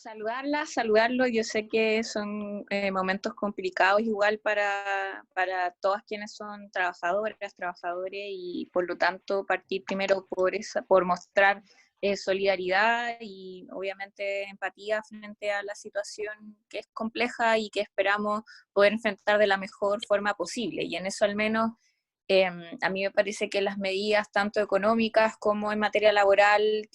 Saludarlo. Yo sé que son momentos complicados igual para todas quienes son trabajadoras, trabajadores, y por lo tanto partir primero por mostrar solidaridad y obviamente empatía frente a la situación que es compleja y que esperamos poder enfrentar de la mejor forma posible. Y en eso al menos a mí me parece que las medidas tanto económicas como en materia laboral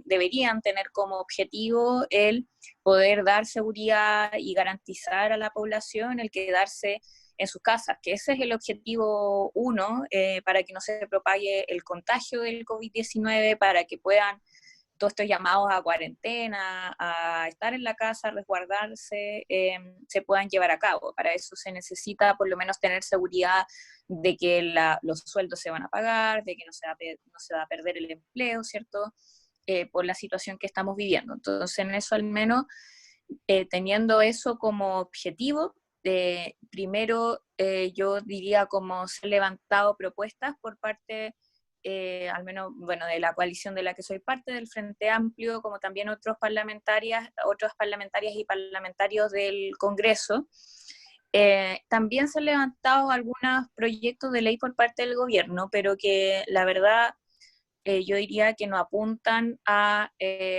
deberían tener como objetivo el poder dar seguridad y garantizar a la población el quedarse en sus casas, que ese es el objetivo uno, para que no se propague el contagio del COVID-19, para que puedan todos estos llamados a cuarentena, a estar en la casa, a resguardarse, se puedan llevar a cabo. Para eso se necesita por lo menos tener seguridad de que los sueldos se van a pagar, de que no se va a perder el empleo, ¿cierto? Por la situación que estamos viviendo. Entonces, en eso al menos, teniendo eso como objetivo, primero yo diría como se han levantado propuestas por parte al menos, bueno, de la coalición de la que soy parte, del Frente Amplio, como también otras parlamentarias y parlamentarios del Congreso. También se han levantado algunos proyectos de ley por parte del gobierno, pero que la verdad yo diría que no apuntan a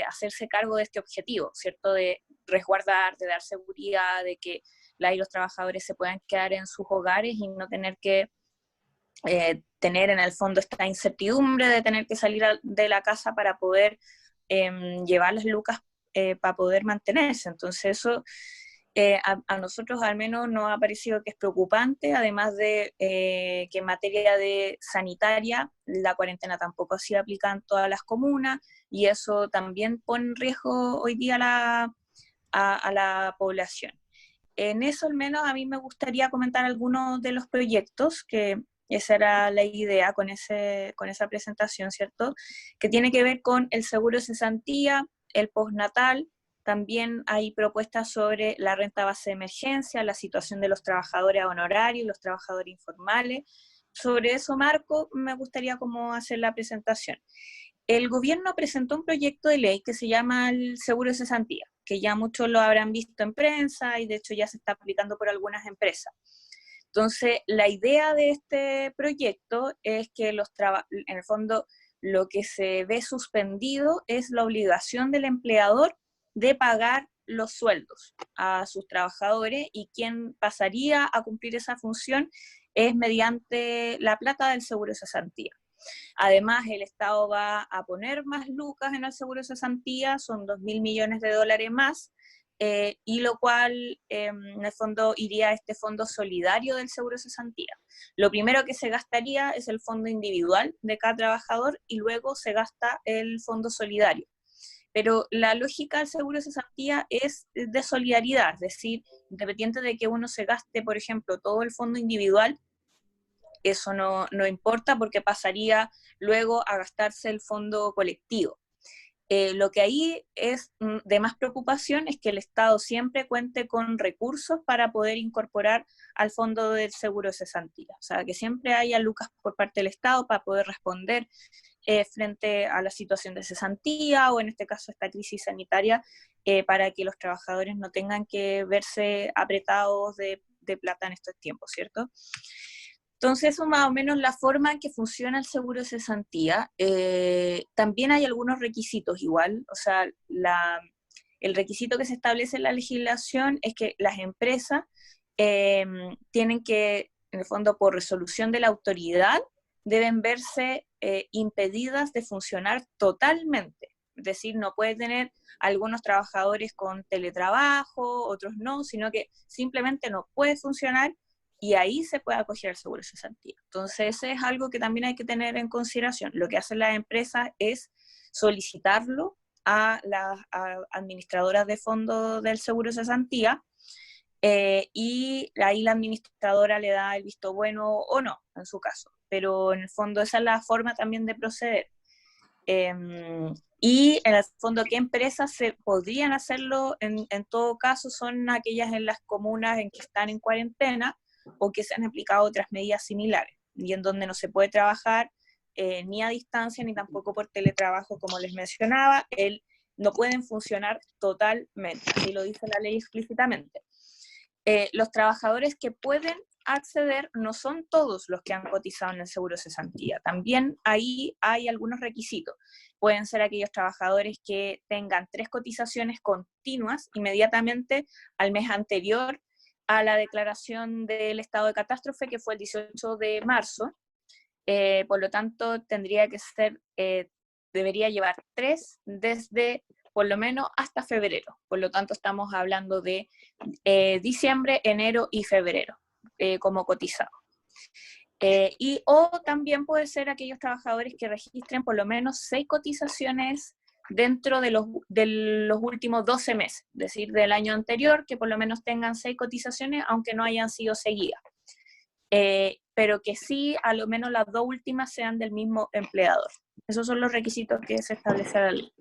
hacerse cargo de este objetivo, ¿cierto? De resguardar, de dar seguridad, de que los trabajadores se puedan quedar en sus hogares y no tener que tener en el fondo esta incertidumbre de tener que salir de la casa para poder llevar las lucas para poder mantenerse. Entonces eso a nosotros al menos nos ha parecido que es preocupante, además de que en materia de sanitaria la cuarentena tampoco ha sido aplicada en todas las comunas, y eso también pone en riesgo hoy día a la población. En eso al menos a mí me gustaría comentar algunos de los proyectos, que esa era la idea con esa presentación, ¿cierto? Que tiene que ver con el seguro de cesantía, el postnatal. También hay propuestas sobre la renta base de emergencia, la situación de los trabajadores honorarios, los trabajadores informales. Sobre eso, Marco, me gustaría como hacer la presentación. El gobierno presentó un proyecto de ley que se llama el seguro de cesantía, que ya muchos lo habrán visto en prensa y de hecho ya se está aplicando por algunas empresas. Entonces, la idea de este proyecto es que en el fondo lo que se ve suspendido es la obligación del empleador de pagar los sueldos a sus trabajadores, y quien pasaría a cumplir esa función es mediante la plata del seguro de cesantía. Además, el Estado va a poner más lucas en el seguro de cesantía, son 2.000 millones de dólares más, y lo cual en el fondo iría a este fondo solidario del seguro de cesantía. Lo primero que se gastaría es el fondo individual de cada trabajador y luego se gasta el fondo solidario. Pero la lógica del seguro de cesantía es de solidaridad, es decir, independiente de que uno se gaste, por ejemplo, todo el fondo individual, eso no importa porque pasaría luego a gastarse el fondo colectivo. Lo que ahí es de más preocupación es que el Estado siempre cuente con recursos para poder incorporar al fondo del seguro de cesantía. O sea, que siempre haya lucas por parte del Estado para poder responder frente a la situación de cesantía o en este caso esta crisis sanitaria, para que los trabajadores no tengan que verse apretados de plata en estos tiempos, ¿cierto? Entonces, eso más o menos la forma en que funciona el seguro de cesantía. También hay algunos requisitos igual, o sea, el requisito que se establece en la legislación es que las empresas tienen que, en el fondo, por resolución de la autoridad, deben verse impedidas de funcionar totalmente. Es decir, no puede tener algunos trabajadores con teletrabajo, otros no, sino que simplemente no puede funcionar, y ahí se puede acoger el seguro de cesantía. Entonces, ese es algo que también hay que tener en consideración. Lo que hacen las empresas es solicitarlo a las administradoras de fondos del seguro de cesantía, y ahí la administradora le da el visto bueno o no, en su caso. Pero en el fondo esa es la forma también de proceder. Y en el fondo, ¿qué empresas se podrían hacerlo? En todo caso, son aquellas en las comunas en que están en cuarentena o que se han aplicado otras medidas similares, y en donde no se puede trabajar ni a distancia ni tampoco por teletrabajo, como les mencionaba. El no pueden funcionar totalmente, así lo dice la ley explícitamente. Los trabajadores que pueden acceder no son todos los que han cotizado en el seguro de cesantía, también ahí hay algunos requisitos. Pueden ser aquellos trabajadores que tengan 3 cotizaciones continuas inmediatamente al mes anterior a la declaración del estado de catástrofe, que fue el 18 de marzo. Por lo tanto, tendría que ser, debería llevar 3 desde por lo menos hasta febrero. Por lo tanto, estamos hablando de diciembre, enero y febrero como cotizado. O también puede ser aquellos trabajadores que registren por lo menos 6 cotizaciones dentro de los últimos 12 meses, es decir, del año anterior, que por lo menos tengan 6 cotizaciones, aunque no hayan sido seguidas. Pero que sí, a lo menos las 2 últimas sean del mismo empleador. Esos son los requisitos que se establece la ley.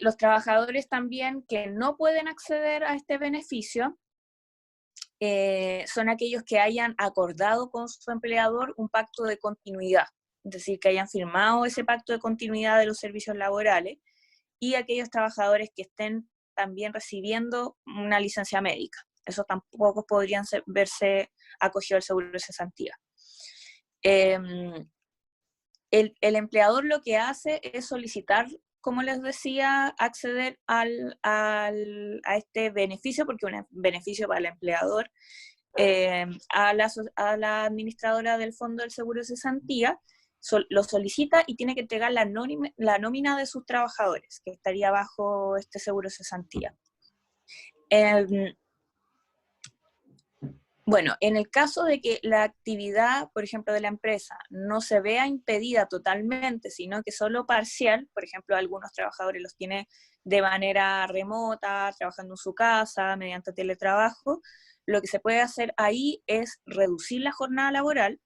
Los trabajadores también que no pueden acceder a este beneficio son aquellos que hayan acordado con su empleador un pacto de continuidad, es decir, que hayan firmado ese pacto de continuidad de los servicios laborales, y aquellos trabajadores que estén también recibiendo una licencia médica. Esos tampoco podrían verse acogidos al seguro de cesantía. El empleador lo que hace es solicitar, como les decía, acceder a este beneficio, porque es un beneficio para el empleador, a la administradora del Fondo del Seguro de Cesantía, lo solicita y tiene que entregar la nómina de sus trabajadores, que estaría bajo este seguro de cesantía. Bueno, en el caso de que la actividad, por ejemplo, de la empresa no se vea impedida totalmente, sino que solo parcial, por ejemplo, algunos trabajadores los tiene de manera remota, trabajando en su casa, mediante teletrabajo, lo que se puede hacer ahí es reducir la jornada laboral,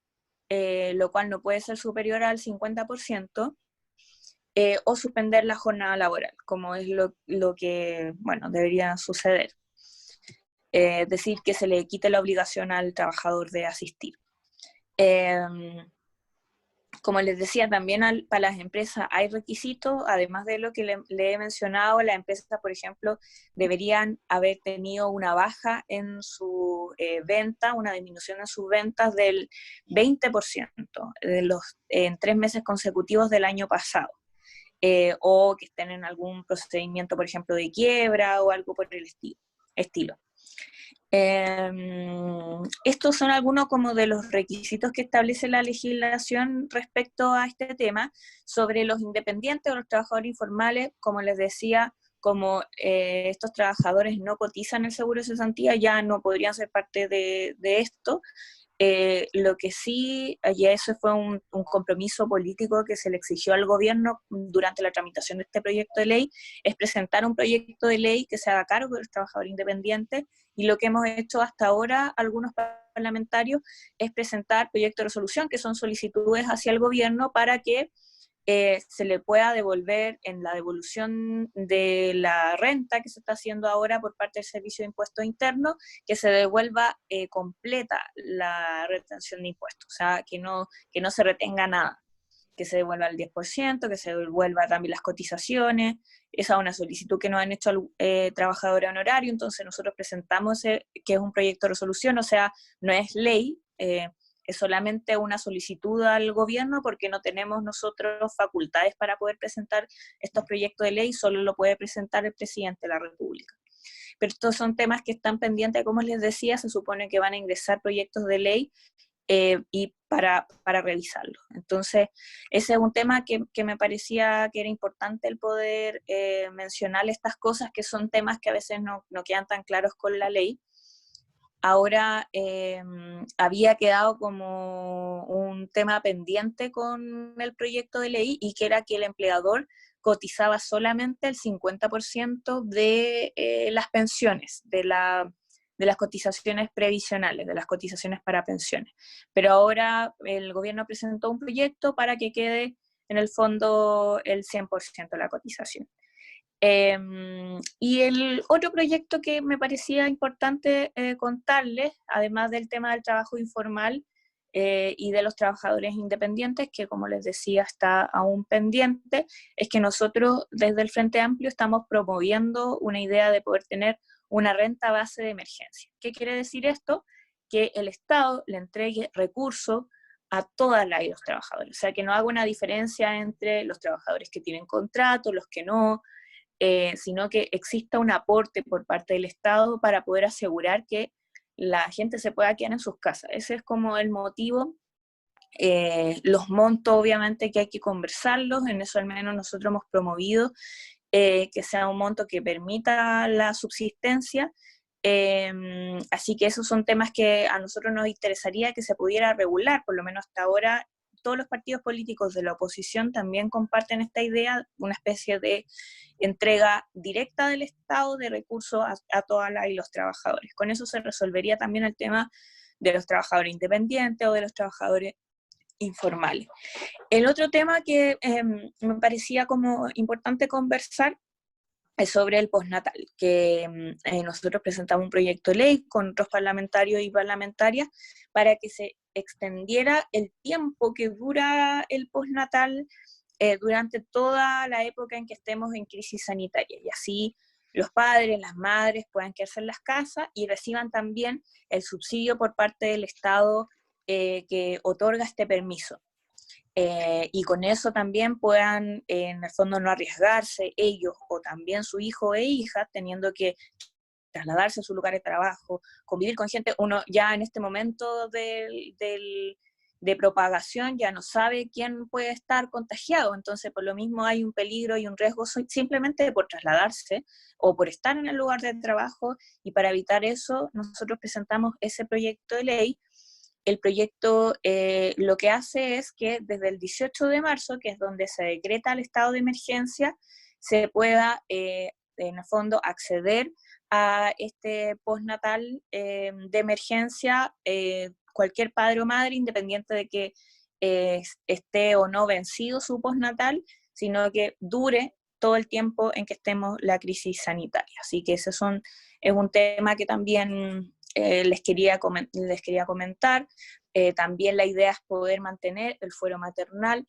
lo cual no puede ser superior al 50%, o suspender la jornada laboral, como es lo que, bueno, debería suceder. Es decir, que se le quite la obligación al trabajador de asistir. Como les decía, también para las empresas hay requisitos, además de lo que le he mencionado, las empresas, por ejemplo, deberían haber tenido una baja en su venta, una disminución en sus ventas del 20% en 3 meses consecutivos del año pasado. O que estén en algún procedimiento, por ejemplo, de quiebra o algo por el estilo. Estos son algunos como de los requisitos que establece la legislación respecto a este tema. Sobre los independientes o los trabajadores informales, como les decía, como estos trabajadores no cotizan el seguro de cesantía, ya no podrían ser parte de esto. Lo que sí, y eso fue un compromiso político que se le exigió al gobierno durante la tramitación de este proyecto de ley, es presentar un proyecto de ley que se haga cargo de los trabajadores independientes, y lo que hemos hecho hasta ahora algunos parlamentarios es presentar proyectos de resolución, que son solicitudes hacia el gobierno para que se le pueda devolver en la devolución de la renta que se está haciendo ahora por parte del Servicio de Impuestos Internos, que se devuelva completa la retención de impuestos, o sea, que no se retenga nada, que se devuelva el 10%, que se devuelva también las cotizaciones. Esa es una solicitud que nos han hecho trabajadores honorarios, entonces nosotros presentamos que es un proyecto de resolución, o sea, no es ley, es solamente una solicitud al gobierno, porque no tenemos nosotros facultades para poder presentar estos proyectos de ley, solo lo puede presentar el presidente de la República. Pero estos son temas que están pendientes, como les decía, se supone que van a ingresar proyectos de ley y para revisarlo. Entonces, ese es un tema que me parecía que era importante el poder mencionar estas cosas, que son temas que a veces no quedan tan claros con la ley. Ahora había quedado como un tema pendiente con el proyecto de ley, y que era que el empleador cotizaba solamente el 50% de las pensiones, de las cotizaciones previsionales, de las cotizaciones para pensiones. Pero ahora el gobierno presentó un proyecto para que quede en el fondo el 100% de la cotización. Y el otro proyecto que me parecía importante contarles, además del tema del trabajo informal, y de los trabajadores independientes, que como les decía está aún pendiente, es que nosotros desde el Frente Amplio estamos promoviendo una idea de poder tener una renta base de emergencia. ¿Qué quiere decir esto? Que el Estado le entregue recursos a todas las y los trabajadores, o sea, que no haga una diferencia entre los trabajadores que tienen contrato, los que no, sino que exista un aporte por parte del Estado para poder asegurar que la gente se pueda quedar en sus casas. Ese es como el motivo. Los montos obviamente que hay que conversarlos, en eso al menos nosotros hemos promovido que sea un monto que permita la subsistencia, así que esos son temas que a nosotros nos interesaría que se pudiera regular, por lo menos hasta ahora todos los partidos políticos de la oposición también comparten esta idea, una especie de entrega directa del Estado de recursos a todas las y los trabajadores. Con eso se resolvería también el tema de los trabajadores independientes o de los trabajadores informales. El otro tema que me parecía como importante conversar es sobre el postnatal, que nosotros presentamos un proyecto de ley con otros parlamentarios y parlamentarias para que se extendiera el tiempo que dura el postnatal durante toda la época en que estemos en crisis sanitaria, y así los padres, las madres puedan quedarse en las casas y reciban también el subsidio por parte del Estado que otorga este permiso. Y con eso también puedan, en el fondo, no arriesgarse ellos o también su hijo e hija, teniendo que trasladarse a su lugar de trabajo, convivir con gente. Uno ya en este momento de propagación ya no sabe quién puede estar contagiado, entonces por lo mismo hay un peligro y un riesgo simplemente por trasladarse o por estar en el lugar de trabajo, y para evitar eso nosotros presentamos ese proyecto de ley. El proyecto lo que hace es que desde el 18 de marzo, que es donde se decreta el estado de emergencia, se pueda, en el fondo, acceder a este postnatal de emergencia cualquier padre o madre, independiente de que esté o no vencido su postnatal, sino que dure todo el tiempo en que estemos la crisis sanitaria. Así que ese es un tema que también les quería comentar. También la idea es poder mantener el fuero maternal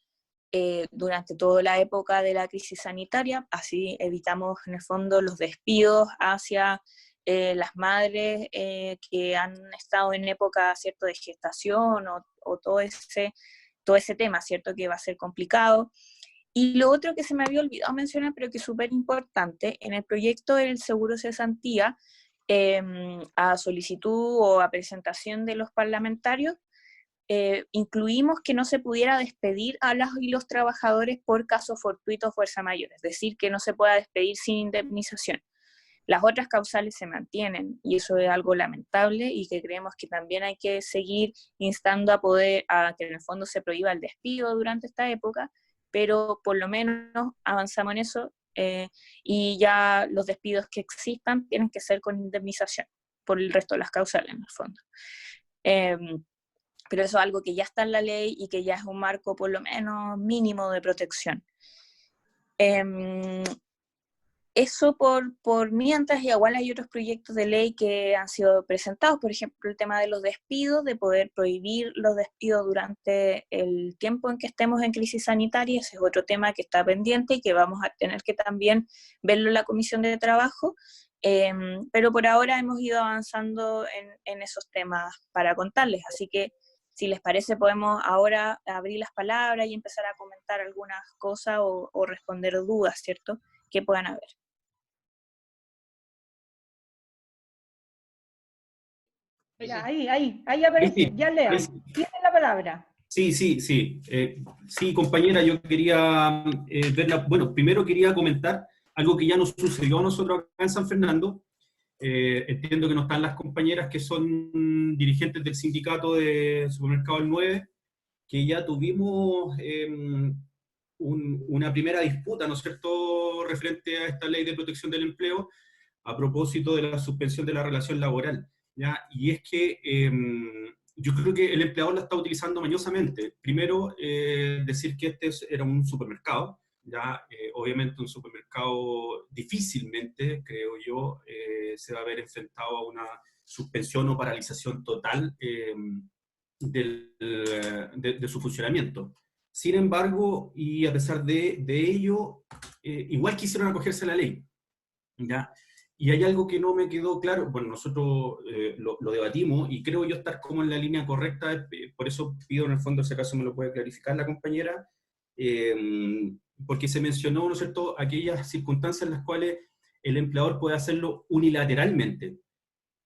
durante toda la época de la crisis sanitaria, así evitamos en el fondo los despidos hacia las madres que han estado en época, ¿cierto?, de gestación o todo ese tema, ¿cierto?, que va a ser complicado. Y lo otro que se me había olvidado mencionar, pero que es súper importante, en el proyecto del seguro cesantía, a solicitud o a presentación de los parlamentarios, incluimos que no se pudiera despedir a las y los trabajadores por caso fortuito o fuerza mayor, es decir, que no se pueda despedir sin indemnización. Las otras causales se mantienen y eso es algo lamentable y que creemos que también hay que seguir instando a que en el fondo se prohíba el despido durante esta época, pero por lo menos avanzamos en eso y ya los despidos que existan tienen que ser con indemnización por el resto de las causales en el fondo. Pero eso es algo que ya está en la ley y que ya es un marco por lo menos mínimo de protección. Eso por mientras, y igual hay otros proyectos de ley que han sido presentados, por ejemplo, el tema de los despidos, de poder prohibir los despidos durante el tiempo en que estemos en crisis sanitaria. Ese es otro tema que está pendiente y que vamos a tener que también verlo en la Comisión de Trabajo, pero por ahora hemos ido avanzando en esos temas para contarles, así que si les parece podemos ahora abrir las palabras y empezar a comentar algunas cosas o responder dudas, ¿cierto?, que puedan haber. Mira, ahí aparece, ya lea. Tiene la palabra. Sí. Sí, compañera, yo quería bueno, primero quería comentar algo que ya nos sucedió a nosotros acá en San Fernando. Entiendo que no están las compañeras que son dirigentes del sindicato de Supermercado El 9, que ya tuvimos una primera disputa, ¿no es cierto?, referente a esta ley de protección del empleo, a propósito de la suspensión de la relación laboral, ¿ya? Y es que yo creo que el empleador la está utilizando mañosamente. Primero, decir que era un supermercado, ya obviamente un supermercado difícilmente, creo yo, se va a ver enfrentado a una suspensión o paralización total de su funcionamiento. Sin embargo, y a pesar de ello, igual quisieron acogerse a la ley, ¿ya? Y hay algo que no me quedó claro, bueno, nosotros lo debatimos y creo yo estar como en la línea correcta, por eso pido en el fondo, si acaso me lo puede clarificar la compañera, porque se mencionó, ¿no es cierto?, aquellas circunstancias en las cuales el empleador puede hacerlo unilateralmente.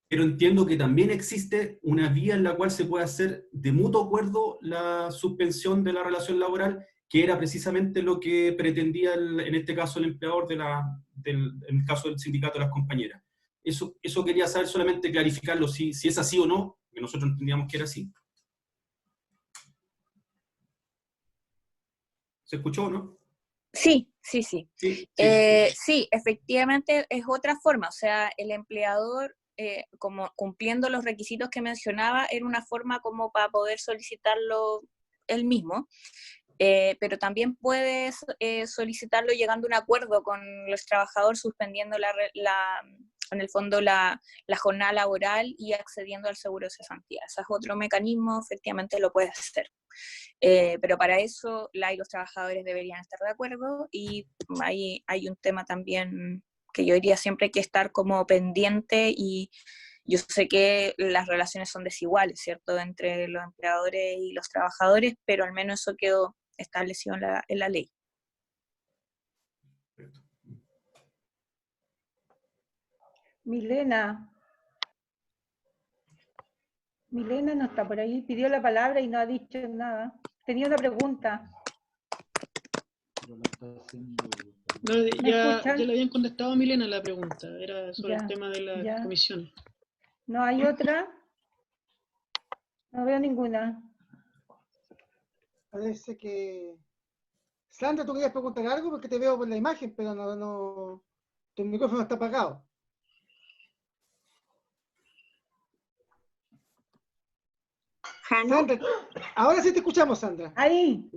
Pero entiendo que también existe una vía en la cual se puede hacer de mutuo acuerdo la suspensión de la relación laboral, que era precisamente lo que pretendía, en este caso, el empleador en el caso del sindicato de las compañeras. Eso quería saber, solamente clarificarlo, si es así o no, que nosotros entendíamos que era así. ¿Se escuchó o no? Sí, sí, sí. Sí. Sí, efectivamente es otra forma, o sea, el empleador, como cumpliendo los requisitos que mencionaba, era una forma como para poder solicitarlo él mismo, pero también puedes solicitarlo llegando a un acuerdo con los trabajadores, suspendiendo en el fondo la jornada laboral y accediendo al seguro de cesantía. Ese es otro mecanismo, efectivamente lo puedes hacer. Pero para eso los trabajadores deberían estar de acuerdo, y ahí hay un tema también que yo diría siempre hay que estar como pendiente, y yo sé que las relaciones son desiguales, ¿cierto?, entre los empleadores y los trabajadores, pero al menos eso quedó establecido en la ley. Milena no está por ahí, pidió la palabra y no ha dicho nada. Tenía una pregunta. No, ya le habían contestado a Milena la pregunta, era sobre el tema de la comisión. ¿No hay otra? No veo ninguna. Parece que... Sandra, tú querías preguntar algo porque te veo por la imagen, pero no tu micrófono está apagado. Sandra, ahora sí te escuchamos, Sandra. Ahí.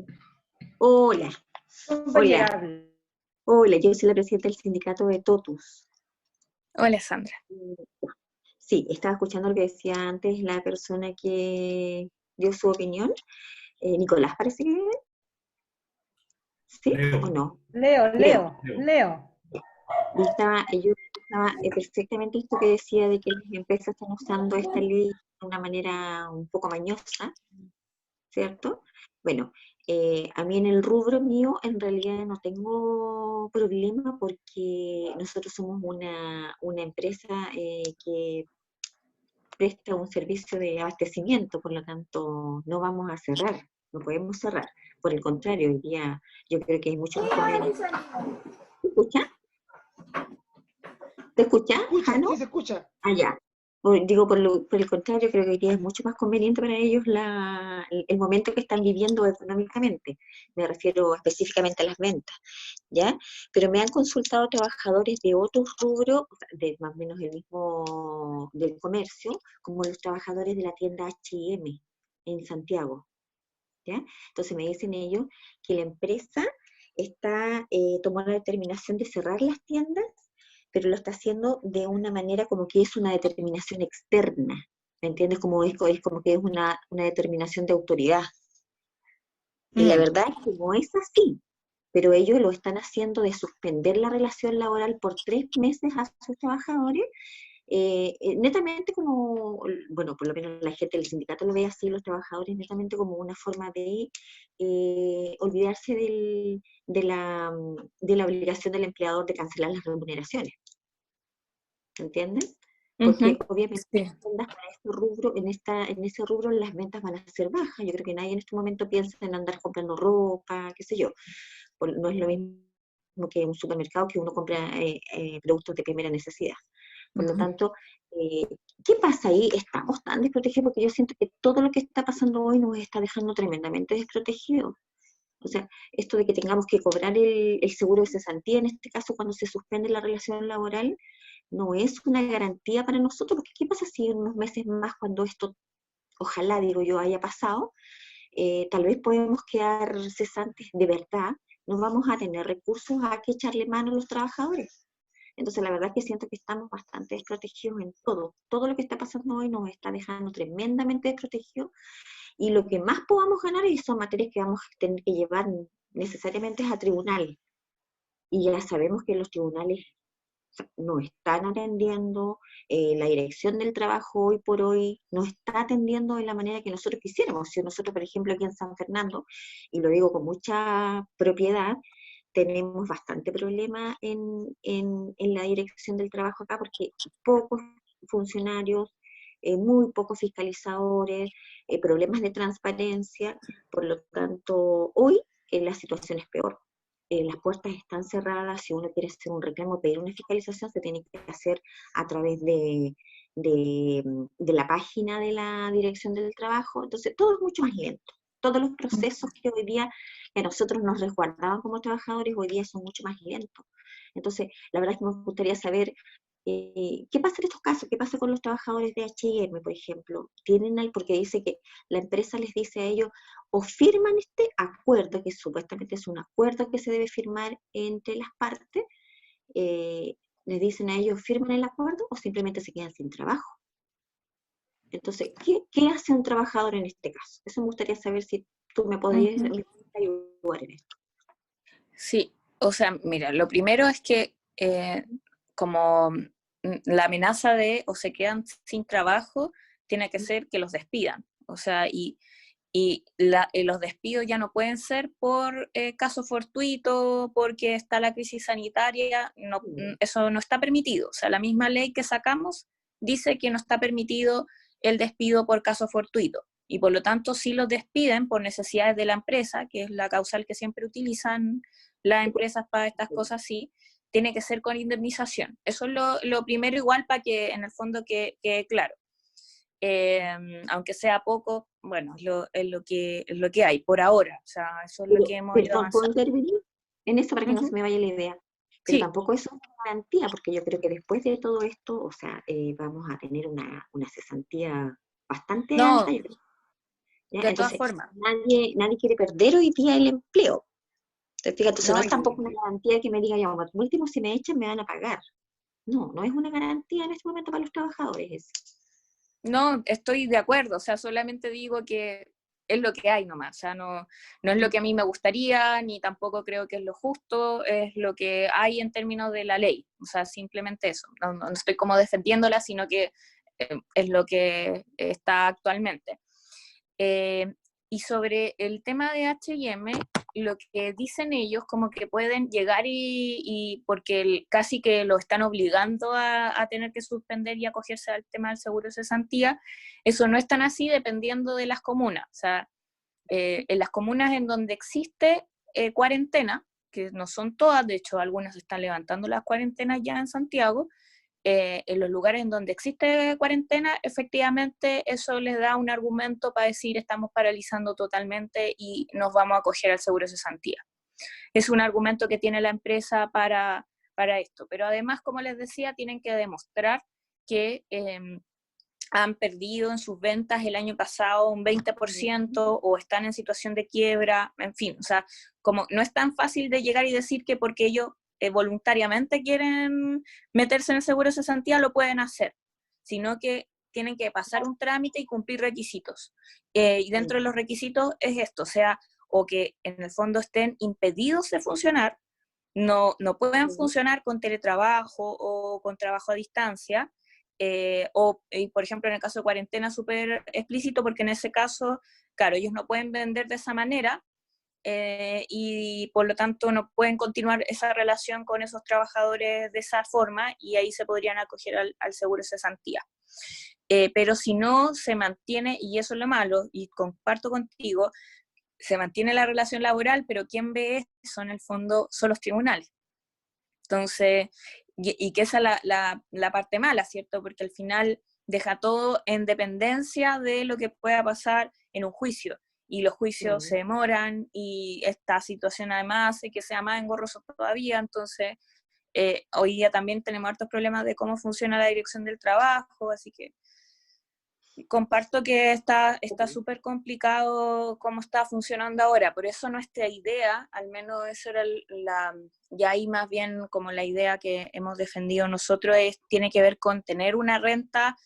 Hola. Hola. Hola, yo soy la presidenta del sindicato de TOTUS. Hola, Sandra. Sí, estaba escuchando lo que decía antes la persona que dio su opinión. Nicolás, parece que... ¿Sí Leo. o no? Leo. Yo estaba perfectamente esto que decía de que las empresas están usando esta ley de una manera un poco mañosa, ¿cierto? Bueno, a mí en el rubro mío en realidad no tengo problema porque nosotros somos una empresa que presta un servicio de abastecimiento, por lo tanto no vamos a cerrar, no podemos cerrar. Por el contrario, hoy día yo creo que hay mucho más conveniente. ¿Se escucha? ¿Te escucha? Sí, se escucha. Ah, ya. Digo, por el contrario, creo que hoy día es mucho más conveniente para ellos el momento que están viviendo económicamente. Me refiero específicamente a las ventas, ¿ya? Pero me han consultado trabajadores de otros rubros, de más o menos el mismo del comercio, como los trabajadores de la tienda H&M en Santiago, ¿ya? Entonces me dicen ellos que la empresa tomó la determinación de cerrar las tiendas, pero lo está haciendo de una manera como que es una determinación externa, ¿me entiendes? Como es como que es una determinación de autoridad. Y la verdad es que no es así, pero ellos lo están haciendo de suspender la relación laboral por 3 meses a sus trabajadores, netamente como, bueno, por lo menos la gente del sindicato lo ve así, los trabajadores, netamente como una forma de olvidarse de la obligación del empleador de cancelar las remuneraciones. ¿Entiendes? Porque obviamente las ventas para ese rubro, en ese rubro las ventas van a ser bajas. Yo creo que nadie en este momento piensa en andar comprando ropa, qué sé yo. No es lo mismo que un supermercado que uno compra productos de primera necesidad. Por lo tanto, ¿qué pasa ahí? Estamos tan desprotegidos porque yo siento que todo lo que está pasando hoy nos está dejando tremendamente desprotegidos. O sea, esto de que tengamos que cobrar el seguro de cesantía, en este caso cuando se suspende la relación laboral, no es una garantía para nosotros, porque ¿qué pasa si en unos meses más, cuando esto, ojalá, digo yo, haya pasado, tal vez podemos quedar cesantes de verdad, no vamos a tener recursos a que echarle mano a los trabajadores? Entonces la verdad es que siento que estamos bastante desprotegidos en todo lo que está pasando hoy nos está dejando tremendamente desprotegidos, y lo que más podamos ganar son materias que vamos a tener que llevar necesariamente a tribunales. Y ya sabemos que los tribunales no están atendiendo, la dirección del trabajo hoy por hoy no está atendiendo de la manera que nosotros quisiéramos. Si nosotros, por ejemplo, aquí en San Fernando, y lo digo con mucha propiedad, tenemos bastante problema en la dirección del trabajo acá, porque pocos funcionarios, muy pocos fiscalizadores, problemas de transparencia, por lo tanto, hoy la situación es peor. Las puertas están cerradas, si uno quiere hacer un reclamo, pedir una fiscalización, se tiene que hacer a través de la página de la Dirección del Trabajo, entonces todo es mucho más lento. Todos los procesos que hoy día que nosotros nos resguardaban como trabajadores, hoy día son mucho más lentos. Entonces, la verdad es que me gustaría saber ¿qué pasa en estos casos? ¿Qué pasa con los trabajadores de H&M, por ejemplo? Porque dice que la empresa les dice a ellos, o firman este acuerdo, que supuestamente es un acuerdo que se debe firmar entre las partes, les dicen a ellos, firman el acuerdo, o simplemente se quedan sin trabajo. Entonces, ¿qué hace un trabajador en este caso? Eso me gustaría saber si tú me podrías ayudar en esto. Sí, o sea, mira, lo primero es que como la amenaza de o se quedan sin trabajo tiene que ser que los despidan. O sea, y los despidos ya no pueden ser por caso fortuito, porque está la crisis sanitaria, no, eso no está permitido. O sea, la misma ley que sacamos dice que no está permitido el despido por caso fortuito. Y por lo tanto, si los despiden por necesidades de la empresa, que es la causal que siempre utilizan las empresas para estas cosas así, tiene que ser con indemnización. Eso es lo primero, igual para que en el fondo quede claro. Aunque sea poco, bueno, es lo que hay por ahora. O sea, eso es lo que hemos ido avanzando. ¿Puedo intervenir en esto para que no se me vaya la idea? Pero sí, tampoco es una garantía, porque yo creo que después de todo esto, o sea, vamos a tener una cesantía bastante alta. Yo creo. De todas formas. Nadie quiere perder hoy día el empleo. Entonces, no es tampoco una garantía que me diga, ya, por último, si me echan, me van a pagar. No es una garantía en este momento para los trabajadores. No, estoy de acuerdo, o sea, solamente digo que es lo que hay nomás, o sea, no es lo que a mí me gustaría, ni tampoco creo que es lo justo, es lo que hay en términos de la ley, o sea, simplemente eso, no estoy como defendiéndola, sino que es lo que está actualmente. Y sobre el tema de H&M, lo que dicen ellos como que pueden llegar y porque casi que lo están obligando a tener que suspender y acogerse al tema del seguro de cesantía, eso no es tan así dependiendo de las comunas. O sea, en las comunas en donde existe cuarentena, que no son todas, de hecho algunas están levantando las cuarentenas ya en Santiago, en los lugares en donde existe cuarentena, efectivamente eso les da un argumento para decir estamos paralizando totalmente y nos vamos a acoger al seguro de cesantía. Es un argumento que tiene la empresa para esto, pero además, como les decía, tienen que demostrar que han perdido en sus ventas el año pasado un 20% o están en situación de quiebra, en fin, o sea, como no es tan fácil de llegar y decir que porque ellos voluntariamente quieren meterse en el seguro de cesantía, lo pueden hacer, sino que tienen que pasar un trámite y cumplir requisitos. Y dentro de los requisitos es esto, o sea, o que en el fondo estén impedidos de funcionar, no pueden funcionar con teletrabajo o con trabajo a distancia, por ejemplo, en el caso de cuarentena súper explícito, porque en ese caso, claro, ellos no pueden vender de esa manera, y por lo tanto no pueden continuar esa relación con esos trabajadores de esa forma y ahí se podrían acoger al seguro de cesantía. Pero si no se mantiene, y eso es lo malo, y comparto contigo, se mantiene la relación laboral, pero quien ve eso en el fondo son los tribunales. Entonces, y que esa es la parte mala, ¿cierto? Porque al final deja todo en dependencia de lo que pueda pasar en un juicio. Y los juicios se demoran, y esta situación además hace que sea más engorroso todavía. Entonces, hoy día también tenemos hartos problemas de cómo funciona la dirección del trabajo, así que comparto que está súper complicado cómo está funcionando ahora. Por eso nuestra idea, al menos eso era ya ahí más bien como la idea que hemos defendido nosotros, tiene que ver con tener una renta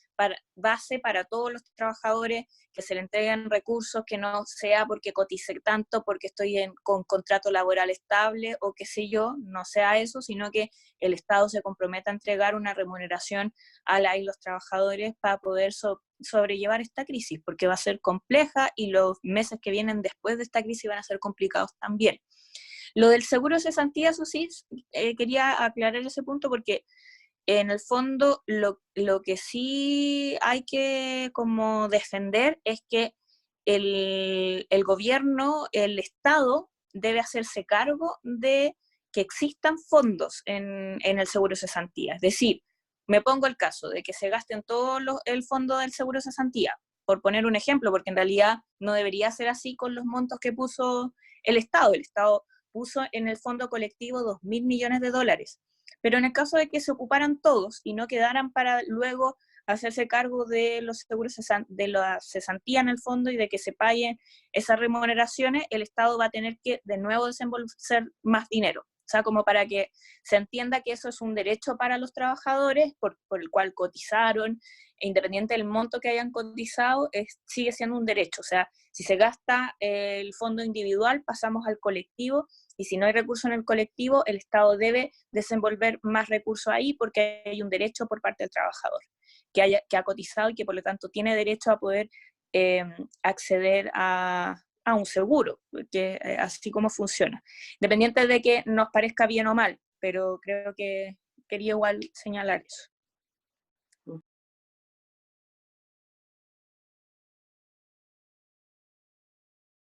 base para todos los trabajadores, que se le entreguen recursos, que no sea porque cotice tanto, porque estoy con contrato laboral estable o qué sé yo, no sea eso, sino que el Estado se comprometa a entregar una remuneración a los trabajadores para poder sobrellevar esta crisis, porque va a ser compleja y los meses que vienen después de esta crisis van a ser complicados también. Lo del seguro de cesantía, eso sí, quería aclarar ese punto porque en el fondo lo que sí hay que como defender es que el gobierno, el Estado, debe hacerse cargo de que existan fondos en el seguro de cesantía. Es decir, me pongo el caso de que se gasten todo el fondo del seguro de cesantía, por poner un ejemplo, porque en realidad no debería ser así con los montos que puso el Estado. El Estado puso en el fondo colectivo 2.000 millones de dólares. Pero en el caso de que se ocuparan todos y no quedaran para luego hacerse cargo de los seguros de la cesantía en el fondo y de que se paguen esas remuneraciones, el Estado va a tener que de nuevo desembolsar más dinero. O sea, como para que se entienda que eso es un derecho para los trabajadores por el cual cotizaron, e independiente del monto que hayan cotizado, sigue siendo un derecho. O sea, si se gasta el fondo individual, pasamos al colectivo, y si no hay recursos en el colectivo, el Estado debe desenvolver más recursos ahí porque hay un derecho por parte del trabajador que ha cotizado y que por lo tanto tiene derecho a poder acceder a un seguro, que así como funciona. Independiente de que nos parezca bien o mal, pero creo que quería igual señalar eso.